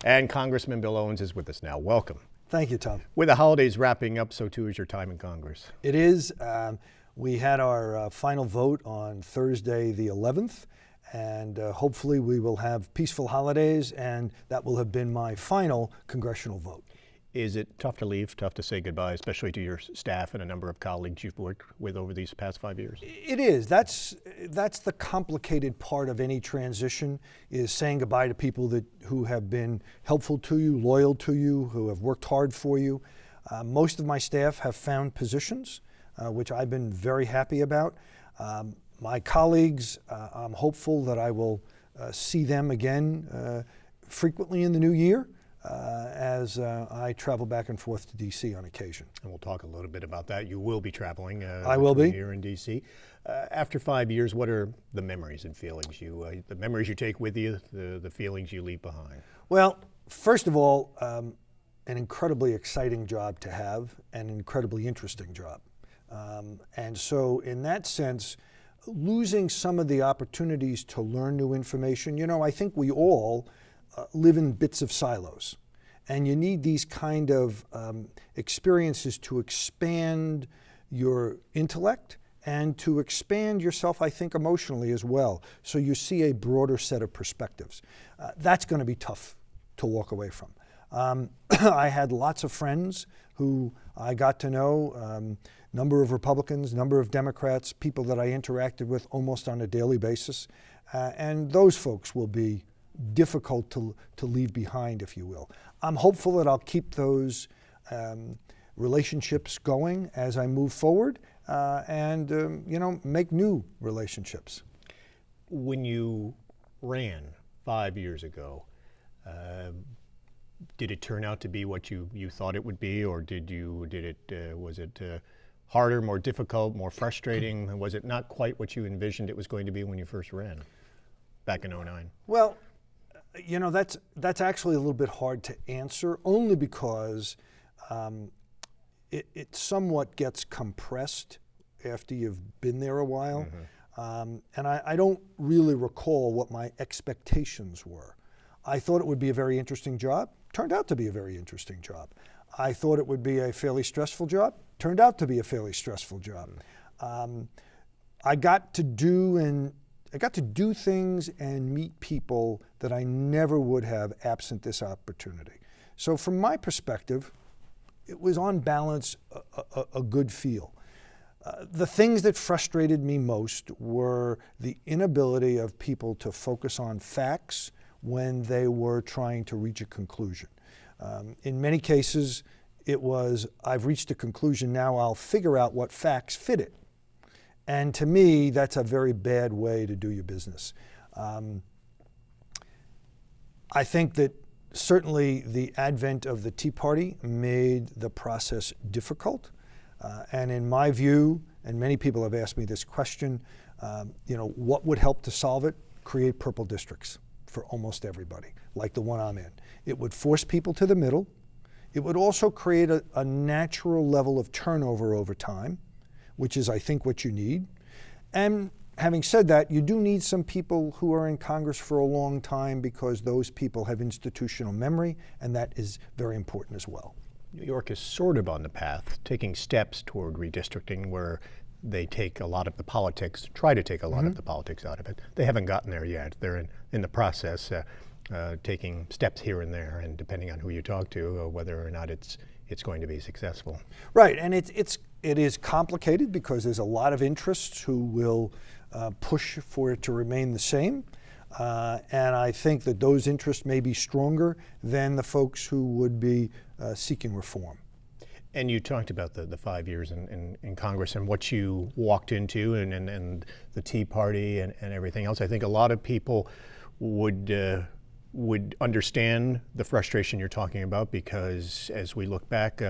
And Congressman Bill Owens is with us now. Welcome. Thank you, Tom. With the holidays wrapping up, so too is your time in Congress. It is. We had our final vote on Thursday the 11th, and hopefully we will have peaceful holidays, and that will have been my final congressional vote. Is it tough to leave, tough to say goodbye, especially to your staff and a number of colleagues you've worked with over these past 5 years? It is. That's the complicated part of any transition, is saying goodbye to people who have been helpful to you, loyal to you, who have worked hard for you. Most of my staff have found positions, which I've been very happy about. My colleagues, I'm hopeful that I will see them again frequently in the new year. As I travel back and forth to D.C. on occasion. And we'll talk a little bit about that. You will be traveling. I will be. Here in D.C. After 5 years, what are the memories and feelings the memories you take with you, the feelings you leave behind? Well, first of all, an incredibly exciting job to have, and an incredibly interesting job. And so in that sense, losing some of the opportunities to learn new information, I think we all live in bits of silos. And you need these kind of experiences to expand your intellect and to expand yourself, I think, emotionally as well. So you see a broader set of perspectives. That's going to be tough to walk away from. I had lots of friends who I got to know, number of Republicans, number of Democrats, people that I interacted with almost on a daily basis. And those folks will be difficult to leave behind, if you will. I'm hopeful that I'll keep those relationships going as I move forward and make new relationships. When you ran 5 years ago, did it turn out to be what you thought it would be, or was it harder, more difficult, more frustrating? Was it not quite what you envisioned it was going to be when you first ran back in 2009? Well, that's actually a little bit hard to answer, only because it somewhat gets compressed after you've been there a while. Mm-hmm. And I don't really recall what my expectations were. I thought it would be a very interesting job. Turned out to be a very interesting job. I thought it would be a fairly stressful job. Turned out to be a fairly stressful job. I got to do things and meet people that I never would have absent this opportunity. So from my perspective, it was on balance a good feel. The things that frustrated me most were the inability of people to focus on facts when they were trying to reach a conclusion. In many cases, it was, I've reached a conclusion, now I'll figure out what facts fit it. And to me, that's a very bad way to do your business. I think that certainly the advent of the Tea Party made the process difficult. And in my view, and many people have asked me this question, what would help to solve it? Create purple districts for almost everybody, like the one I'm in. It would force people to the middle. It would also create a natural level of turnover over time, which is, I think, what you need. And having said that, you do need some people who are in Congress for a long time, because those people have institutional memory, and that is very important as well. New York is sort of on the path, taking steps toward redistricting where they take a lot of the politics, try to take a lot of the politics out of it. They haven't gotten there yet. They're in the process, taking steps here and there, and depending on who you talk to, whether or not it's going to be successful. Right, and it is complicated because there's a lot of interests who will push for it to remain the same. And I think that those interests may be stronger than the folks who would be seeking reform. And you talked about the 5 years in Congress and what you walked into and the Tea Party and everything else. I think a lot of people would understand the frustration you're talking about, because as we look back,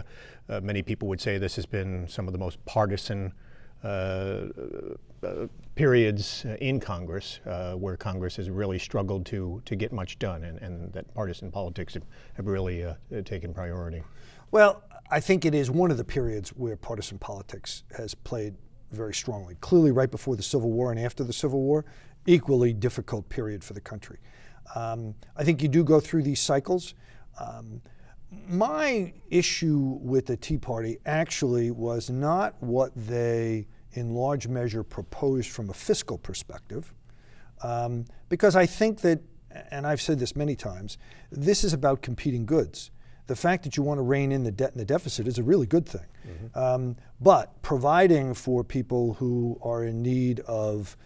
many people would say this has been some of the most partisan periods in Congress, where Congress has really struggled to get much done, and that partisan politics have really taken priority. Well, I think it is one of the periods where partisan politics has played very strongly. Clearly, right before the Civil War and after the Civil War, equally difficult period for the country. I think you do go through these cycles. My issue with the Tea Party actually was not what they, in large measure, proposed from a fiscal perspective, because I think that, and I've said this many times, this is about competing goods. The fact that you want to rein in the debt and the deficit is a really good thing. But providing for people who are in need of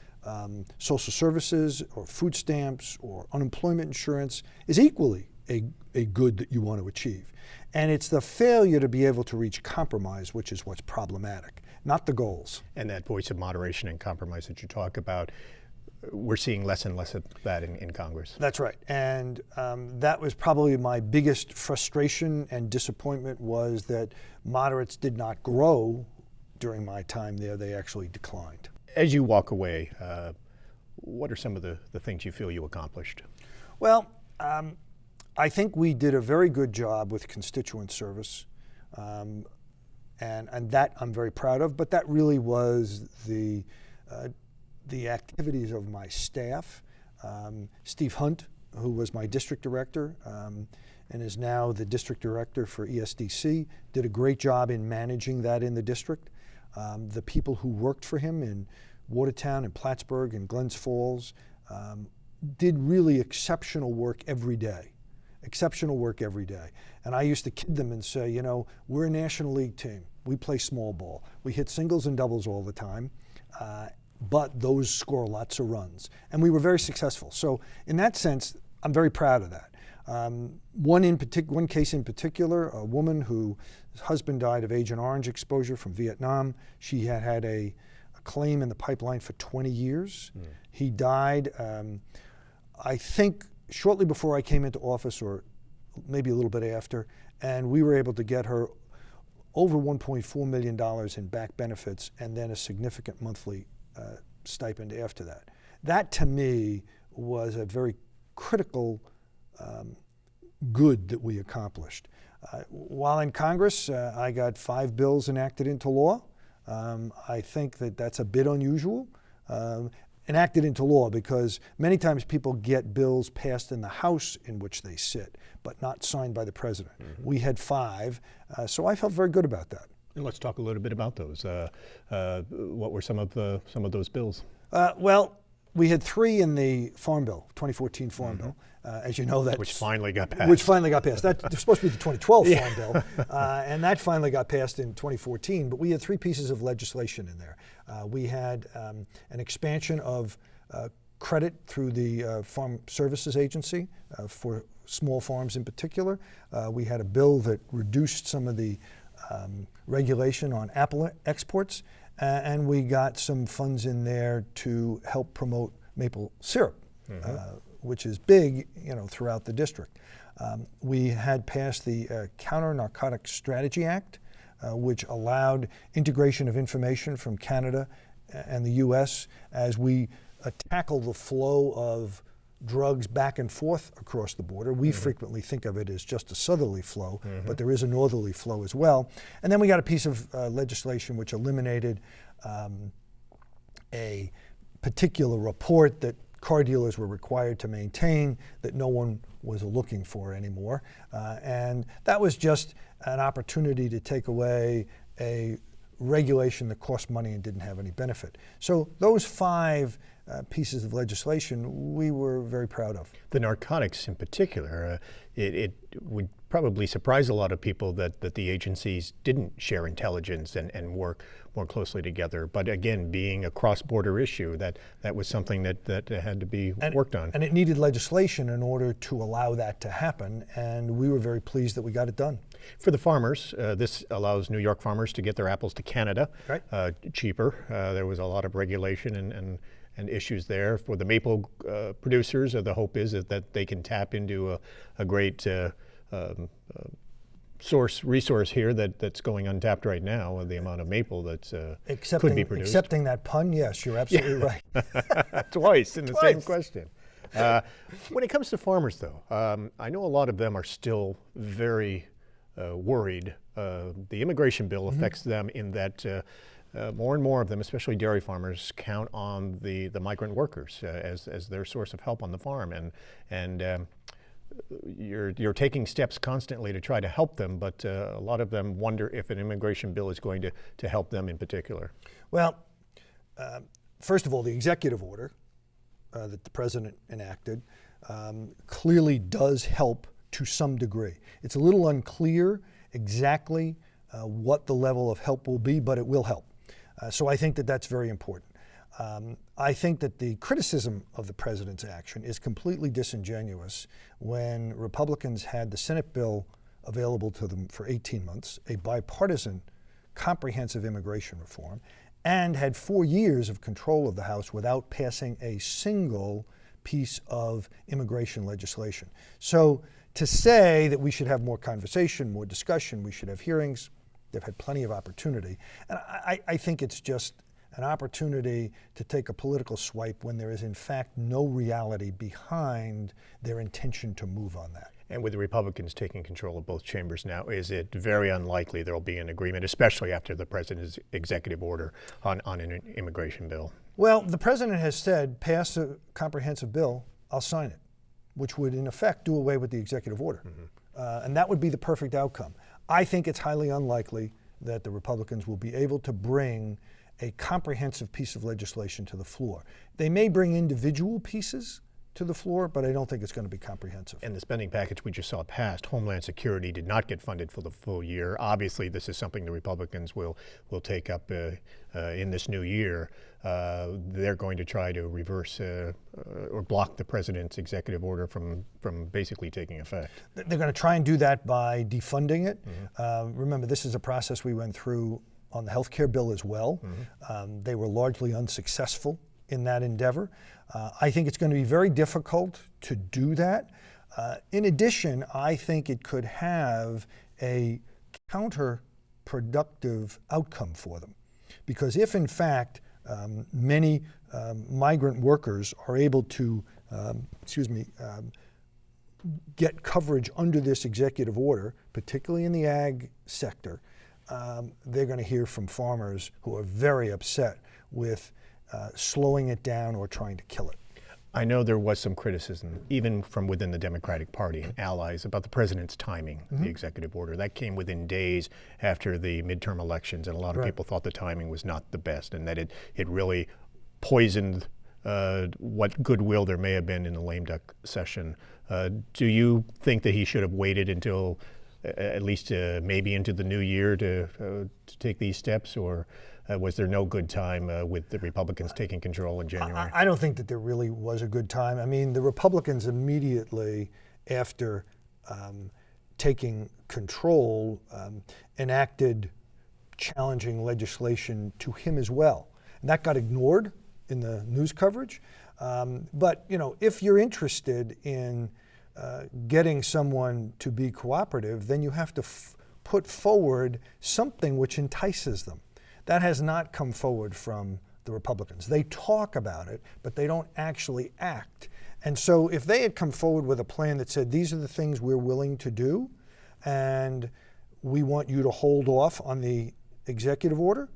social services or food stamps or unemployment insurance is equally a good that you want to achieve. And it's the failure to be able to reach compromise which is what's problematic, not the goals. And that voice of moderation and compromise that you talk about, we're seeing less and less of that in Congress. That's right. And that was probably my biggest frustration and disappointment, was that moderates did not grow during my time there. They actually declined. As you walk away, what are some of the things you feel you accomplished? Well, I think we did a very good job with constituent service, and that I'm very proud of, but that really was the activities of my staff. Steve Hunt, who was my district director and is now the district director for ESDC, did a great job in managing that in the district. The people who worked for him in Watertown and Plattsburgh and Glens Falls did really exceptional work every day. Exceptional work every day. And I used to kid them and say, you know, we're a National League team. We play small ball. We hit singles and doubles all the time, but those score lots of runs. And we were very successful. So in that sense, I'm very proud of that. One case in particular, a woman whose husband died of Agent Orange exposure from Vietnam. She had a claim in the pipeline for 20 years. He died, I think, shortly before I came into office, or maybe a little bit after, and we were able to get her over $1.4 million in back benefits and then a significant monthly stipend after that. That, to me, was a very critical good that we accomplished. While in Congress, I got 5 bills enacted into law. I think that that's a bit unusual. Enacted into law, because many times people get bills passed in the House in which they sit, but not signed by the president. We had 5, so I felt very good about that. And let's talk a little bit about those. What were some of those bills? Well, we had 3 in the Farm Bill, 2014 Farm Bill. As you know, which finally got passed. Which finally got passed. That's supposed to be the 2012 Farm Bill, and that finally got passed in 2014. But we had 3 pieces of legislation in there. We had an expansion of credit through the Farm Services Agency for small farms in particular. We had a bill that reduced some of the regulation on apple exports, and we got some funds in there to help promote maple syrup, which is big, you know, throughout the district. We had passed the Counter-Narcotics Strategy Act, which allowed integration of information from Canada and the U.S. as we tackle the flow of drugs back and forth across the border. We frequently think of it as just a southerly flow, but there is a northerly flow as well. And then we got a piece of legislation which eliminated a particular report that car dealers were required to maintain that no one was looking for anymore. And that was just an opportunity to take away a regulation that cost money and didn't have any benefit. So those 5 pieces of legislation we were very proud of. The narcotics in particular, it would probably surprise a lot of people that the agencies didn't share intelligence and work more closely together. But again, being a cross-border issue, that was something that had to be worked on. And it needed legislation in order to allow that to happen, and we were very pleased that we got it done. For the farmers, this allows New York farmers to get their apples to Canada cheaper. There was a lot of regulation and issues there. For the maple producers, the hope is that they can tap into a great resource here that's going untapped right now, the amount of maple that could be produced. Accepting that pun, yes, you're absolutely right. Twice in the same question. When it comes to farmers, though, I know a lot of them are still very worried. The immigration bill affects them in that more and more of them, especially dairy farmers, count on the migrant workers as their source of help on the farm, and you're taking steps constantly to try to help them, but a lot of them wonder if an immigration bill is going to help them in particular. Well, first of all, the executive order that the president enacted clearly does help to some degree. It's a little unclear exactly what the level of help will be, but it will help. So I think that that's very important. I think that the criticism of the president's action is completely disingenuous when Republicans had the Senate bill available to them for 18 months, a bipartisan comprehensive immigration reform, and had 4 years of control of the House without passing a single piece of immigration legislation. So to say that we should have more conversation, more discussion, we should have hearings, they've had plenty of opportunity. And I think it's just an opportunity to take a political swipe when there is in fact no reality behind their intention to move on that. And with the Republicans taking control of both chambers now, is it very unlikely there will be an agreement, especially after the president's executive order on an immigration bill? Well, the president has said, pass a comprehensive bill, I'll sign it, which would in effect do away with the executive order. And that would be the perfect outcome. I think it's highly unlikely that the Republicans will be able to bring a comprehensive piece of legislation to the floor. They may bring individual pieces to the floor, but I don't think it's going to be comprehensive. And the spending package we just saw passed, Homeland Security did not get funded for the full year. Obviously, this is something the Republicans will take up in this new year. They're going to try to reverse or block the president's executive order from basically taking effect. They're going to try and do that by defunding it. Remember, this is a process we went through on the health care bill as well. They were largely unsuccessful in that endeavor. I think it's going to be very difficult to do that. In addition, I think it could have a counterproductive outcome for them. Because if in fact many migrant workers are able to, get coverage under this executive order, particularly in the ag sector, they're going to hear from farmers who are very upset with slowing it down or trying to kill it. I know there was some criticism, even from within the Democratic Party and allies, about the president's timing, the executive order. That came within days after the midterm elections, and a lot of people thought the timing was not the best, and that it really poisoned what goodwill there may have been in the lame duck session. Do you think that he should have waited until at least maybe into the new year to take these steps, or was there no good time with the Republicans taking control in January? I don't think that there really was a good time. I mean, the Republicans immediately after taking control enacted challenging legislation to him as well. And that got ignored in the news coverage. But, you know, if you're interested in getting someone to be cooperative, then you have to put forward something which entices them. That has not come forward from the Republicans. They talk about it, but they don't actually act. And so if they had come forward with a plan that said, these are the things we're willing to do, and we want you to hold off on the executive order,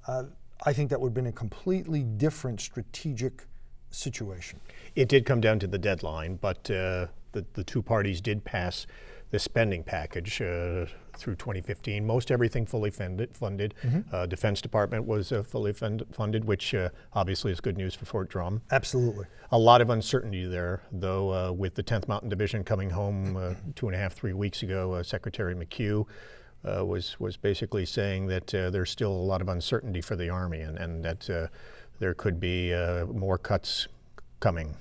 I think that would have been a completely different strategic situation. It did come down to the deadline, but the two parties did pass the spending package through 2015. Most everything fully funded. Defense Department was fully funded, which obviously is good news for Fort Drum. Absolutely. A lot of uncertainty there, though, with the 10th Mountain Division coming home 2.5-3 weeks ago. Secretary McHugh was basically saying that there's still a lot of uncertainty for the Army, and that there could be more cuts coming,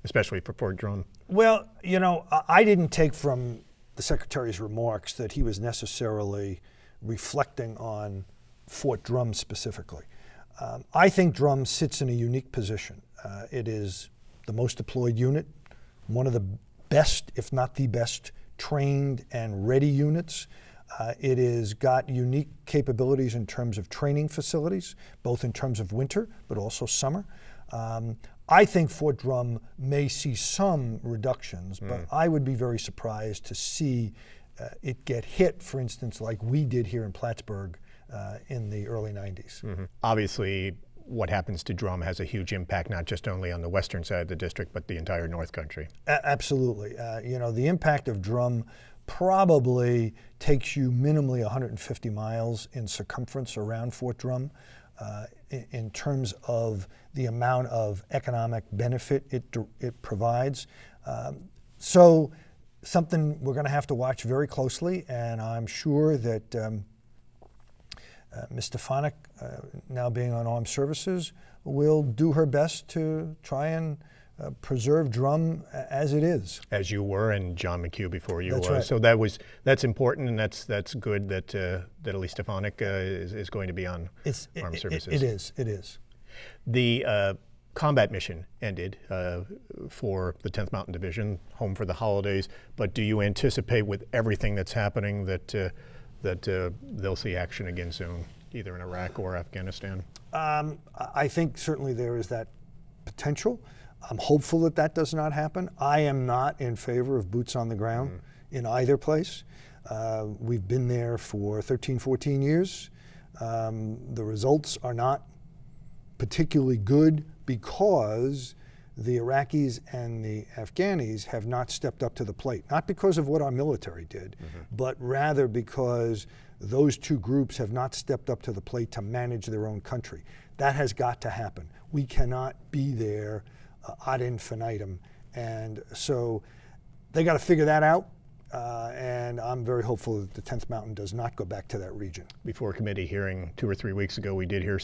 especially for Fort Drum. Well, you know, I didn't take from the Secretary's remarks that he was necessarily reflecting on Fort Drum specifically. I think Drum sits in a unique position. It is the most deployed unit, one of the best, if not the best, trained and ready units. It has got unique capabilities in terms of training facilities, both in terms of winter, but also summer. I think Fort Drum may see some reductions, but I would be very surprised to see it get hit, for instance, like we did here in Plattsburgh in the early 90s. Obviously, what happens to Drum has a huge impact, not just only on the western side of the district, but the entire North Country. Absolutely. The impact of Drum probably takes you minimally 150 miles in circumference around Fort Drum. In terms of the amount of economic benefit it provides. So something we're going to have to watch very closely, and I'm sure that Ms. Stefanik, now being on Armed Services, will do her best to try and preserve Drum as it is. As you were, and John McHugh before you That's was. right. So that's important, and that's good that Elise Stefanik is going to be on Armed Services. It is. The combat mission ended for the 10th Mountain Division, home for the holidays. But do you anticipate, with everything that's happening, that they'll see action again soon, either in Iraq or Afghanistan? I think certainly there is that potential. I'm hopeful that that does not happen. I am not in favor of boots on the ground in either place. We've been there for 13, 14 years. The results are not particularly good because the Iraqis and the Afghanis have not stepped up to the plate. Not because of what our military did, but rather because those two groups have not stepped up to the plate to manage their own country. That has got to happen. We cannot be there ad infinitum. And so they got to figure that out. And I'm very hopeful that the 10th Mountain does not go back to that region. Before a committee hearing 2 or 3 weeks ago, we did hear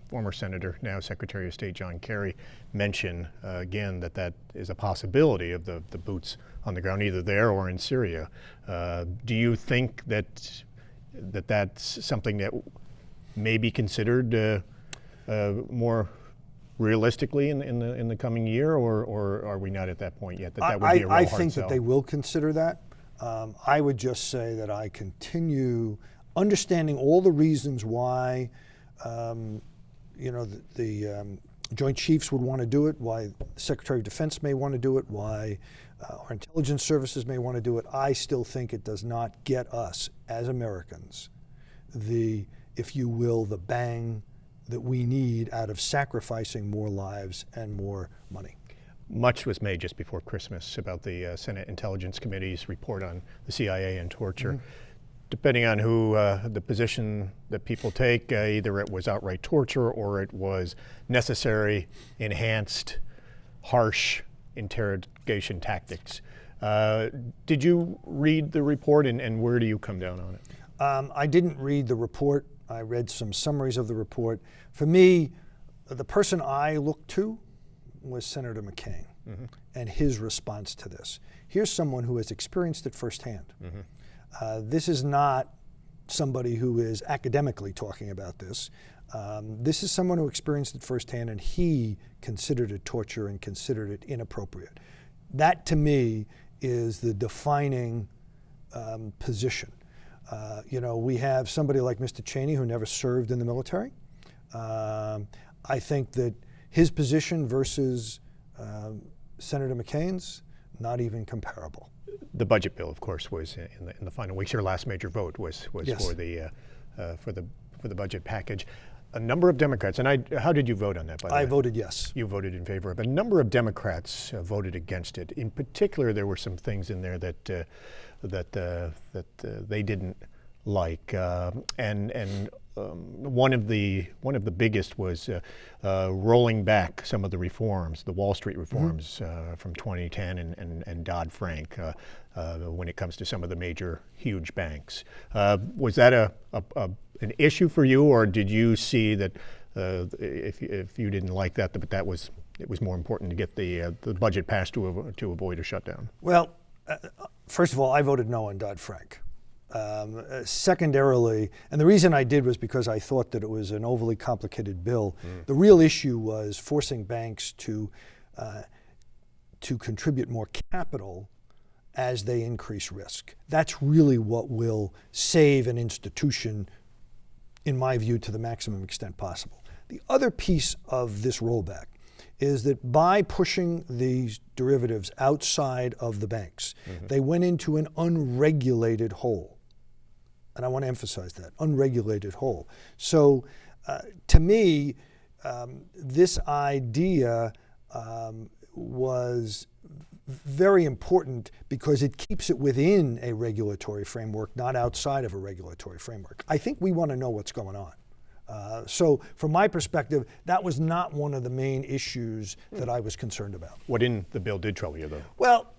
former Senator, now Secretary of State John Kerry, mention again that is a possibility of the boots on the ground, either there or in Syria. Do you think that's something that may be considered more realistically in the coming year, or are we not at that point yet? That would be a real hard sell. I think that they will consider that. I would just say that I continue understanding all the reasons why the Joint Chiefs would want to do it, why the Secretary of Defense may want to do it, why our intelligence services may want to do it. I still think it does not get us as Americans if you will, the bang that we need out of sacrificing more lives and more money. Much was made just before Christmas about the Senate Intelligence Committee's report on the CIA and torture. Depending on who the position that people take, either it was outright torture or it was necessary, enhanced, harsh interrogation tactics. Did you read the report, and where do you come down on it? I didn't read the report. I read some summaries of the report. For me, the person I looked to was Senator McCain and his response to this. Here's someone who has experienced it firsthand. This is not somebody who is academically talking about this. This is someone who experienced it firsthand, and he considered it torture and considered it inappropriate. That, to me, is the defining position. We have somebody like Mr. Cheney who never served in the military. I think that his position versus Senator McCain's not even comparable. The budget bill, of course, was in the final weeks. Your last major vote was Yes. for the budget package. A number of Democrats, and how did you vote on that, by the way? I voted yes. You voted in favor of it. A number of Democrats voted against it. In particular, there were some things in there that they didn't like, and one of the biggest was rolling back some of the reforms, the Wall Street reforms from 2010 and Dodd-Frank when it comes to some of the major, huge banks. Was that an issue for you, or did you see that if you didn't like that, but it was more important to get the budget passed to avoid a shutdown? Well, first of all, I voted no on Dodd-Frank. Secondarily, and the reason I did was because I thought that it was an overly complicated bill. The real issue was forcing banks to contribute more capital as they increase risk. That's really what will save an institution, in my view, to the maximum extent possible. The other piece of this rollback is that by pushing these derivatives outside of the banks, they went into an unregulated hole. And I want to emphasize that, unregulated whole. So to me, this idea was very important because it keeps it within a regulatory framework, not outside of a regulatory framework. I think we want to know what's going on. So from my perspective, that was not one of the main issues that I was concerned about. What in the bill did trouble you, though? Well,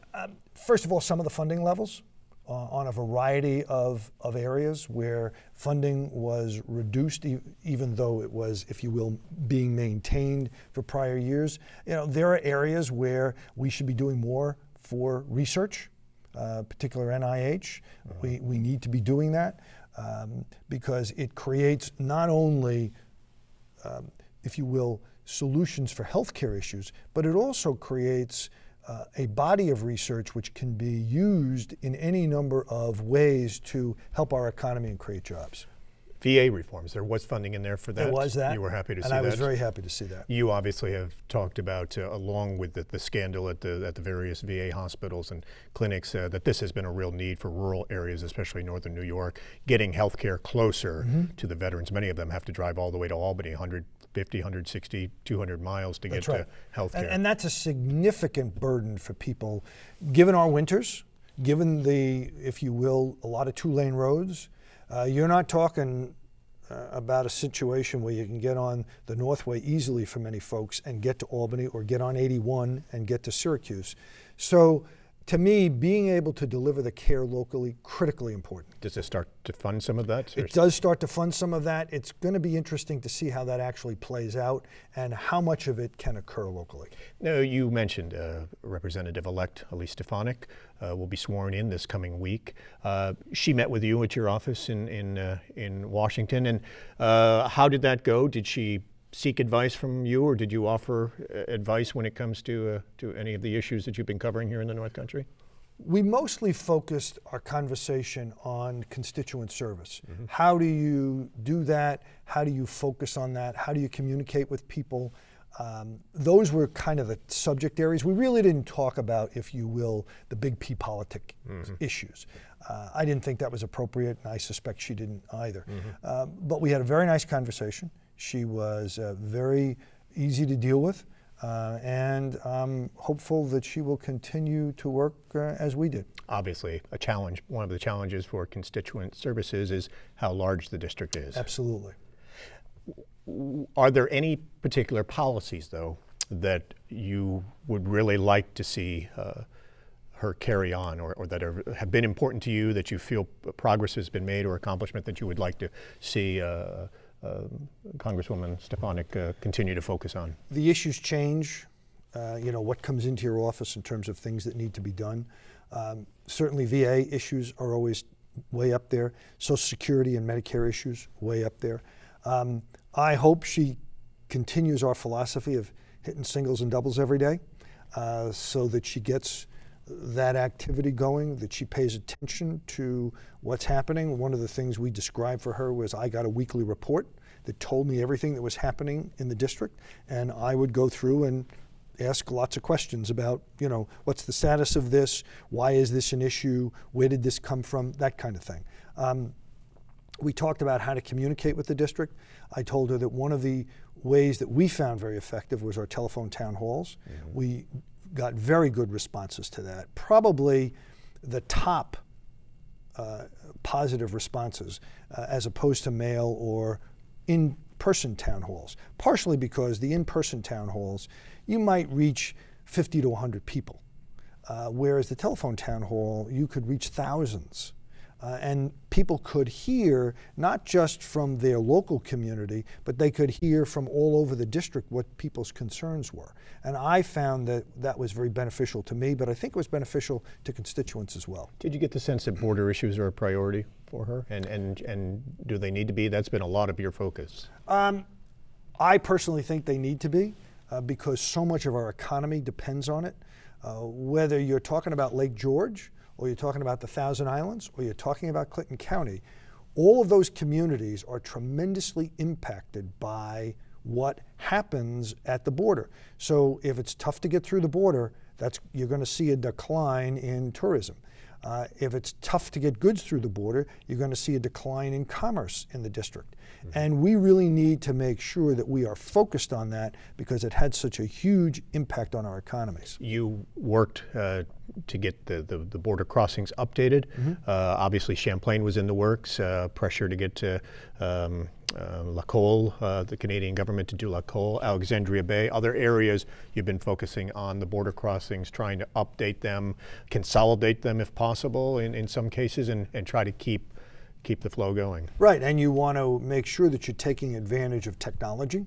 first of all, some of the funding levels on a variety of areas where funding was reduced, even though it was, if you will, being maintained for prior years. You know, there are areas where we should be doing more for research, particular NIH. We need to be doing that because it creates not only, if you will, solutions for healthcare issues, but it also creates a body of research which can be used in any number of ways to help our economy and create jobs. VA reforms, there was funding in there for that. There was that. You were happy to see that. And I was very happy to see that. You obviously have talked about, along with the scandal at the various VA hospitals and clinics, that this has been a real need for rural areas, especially northern New York, getting health care closer to the veterans. Many of them have to drive all the way to Albany, 150, 160, 200 miles to get to health care. And that's a significant burden for people, given our winters, given the, if you will, a lot of two-lane roads. You're not talking about a situation where you can get on the Northway easily for many folks and get to Albany, or get on 81 and get to Syracuse. So to me, being able to deliver the care locally, critically important. Does it start to fund some of that? It does start to fund some of that. It's going to be interesting to see how that actually plays out and how much of it can occur locally. Now, you mentioned Representative-Elect Elise Stefanik will be sworn in this coming week. She met with you at your office in Washington, and how did that go? Did she seek advice from you, or did you offer advice when it comes to any of the issues that you've been covering here in the North Country? We mostly focused our conversation on constituent service. How do you do that? How do you focus on that? How do you communicate with people? Those were kind of the subject areas. We really didn't talk about, if you will, the big P politic issues. I didn't think that was appropriate, and I suspect she didn't either. But we had a very nice conversation. She was very easy to deal with, and I'm hopeful that she will continue to work as we did. Obviously, a challenge. One of the challenges for constituent services is how large the district is. Absolutely. Are there any particular policies, though, that you would really like to see her carry on, or that have been important to you, that you feel progress has been made, or accomplishment that you would like to see Congresswoman Stefanik continue to focus on? The issues change. You know, what comes into your office in terms of things that need to be done. Certainly VA issues are always way up there. Social Security and Medicare issues, way up there. I hope she continues our philosophy of hitting singles and doubles every day, so that she gets that activity going, that she pays attention to what's happening. One of the things we described for her was I got a weekly report that told me everything that was happening in the district, and I would go through and ask lots of questions about, you know, what's the status of this? Why is this an issue? Where did this come from? That kind of thing. We talked about how to communicate with the district. I told her that one of the ways that we found very effective was our telephone town halls. We got very good responses to that. Probably the top positive responses as opposed to mail or in-person town halls. Partially because the in-person town halls, you might reach 50 to 100 people. Whereas the telephone town hall, you could reach thousands. And people could hear not just from their local community, but they could hear from all over the district what people's concerns were. And I found that that was very beneficial to me, but I think it was beneficial to constituents as well. Did you get the sense that border issues are a priority for her? And do they need to be? That's been a lot of your focus. I personally think they need to be because so much of our economy depends on it. Whether you're talking about Lake George, or you're talking about the Thousand Islands, or you're talking about Clinton County, all of those communities are tremendously impacted by what happens at the border. So if it's tough to get through the border, you're going to see a decline in tourism. If it's tough to get goods through the border, you're going to see a decline in commerce in the district. And we really need to make sure that we are focused on that because it had such a huge impact on our economies. You worked to get the border crossings updated. Obviously, Champlain was in the works. Pressure to get to La Colle, the Canadian government to do La Colle, Alexandria Bay, other areas you've been focusing on the border crossings, trying to update them, consolidate them if possible in some cases, and try to keep the flow going. Right, and you want to make sure that you're taking advantage of technology.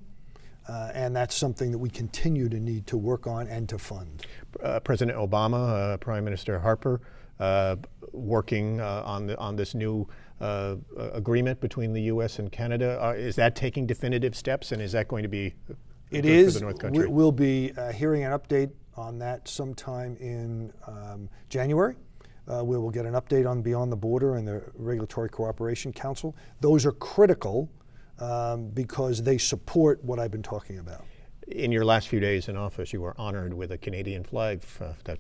And that's something that we continue to need to work on and to fund. President Obama, Prime Minister Harper, working on this new agreement between the U.S. and Canada. Is that taking definitive steps, and is that going to be good for the North Country? We'll be hearing an update on that sometime in January. We will get an update on Beyond the Border and the Regulatory Cooperation Council. Those are critical because they support what I've been talking about. In your last few days in office, you were honored with a Canadian flag that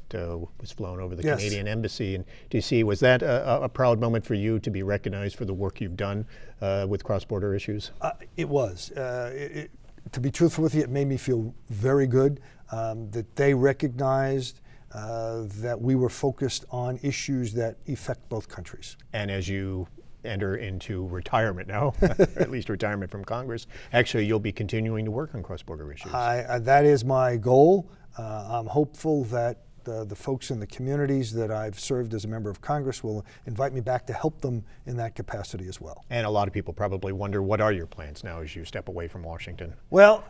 was flown over the Canadian Embassy in D.C. Was that a proud moment for you to be recognized for the work you've done with cross-border issues? It was. To be truthful with you, it made me feel very good that they recognized that we were focused on issues that affect both countries. And as you enter into retirement now, or at least retirement from Congress, actually you'll be continuing to work on cross-border issues. That is my goal. I'm hopeful that the folks in the communities that I've served as a member of Congress will invite me back to help them in that capacity as well. And a lot of people probably wonder, what are your plans now as you step away from Washington? Well,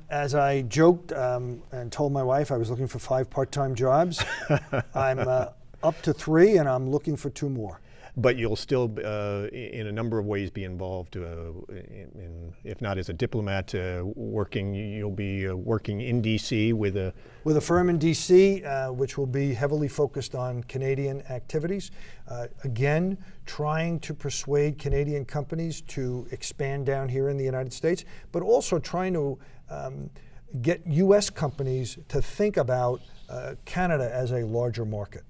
as I joked and told my wife I was looking for 5 part-time jobs, I'm up to 3 and I'm looking for 2 more. But you'll still, in a number of ways, be involved, if not as a diplomat, working. You'll be working in D.C. with a firm in D.C., which will be heavily focused on Canadian activities. Again, trying to persuade Canadian companies to expand down here in the United States, but also trying to get U.S. companies to think about Canada as a larger market.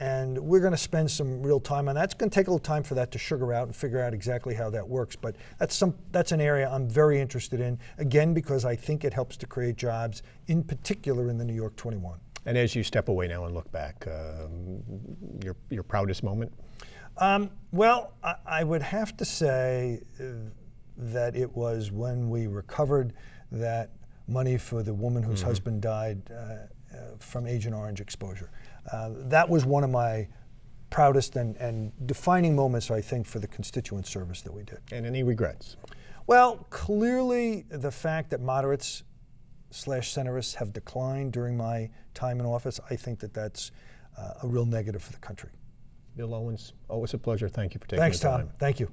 And we're going to spend some real time on that. It's going to take a little time for that to sugar out and figure out exactly how that works. But that's an area I'm very interested in, again, because I think it helps to create jobs, in particular in the New York 21. And as you step away now and look back, your proudest moment? Well, I would have to say that it was when we recovered that money for the woman whose husband died from Agent Orange exposure. That was one of my proudest and defining moments, I think, for the constituent service that we did. And any regrets? Well, clearly the fact that moderates/centrists have declined during my time in office, I think that that's a real negative for the country. Bill Owens, always a pleasure. Thank you for taking the time. Thanks, Tom. Thank you.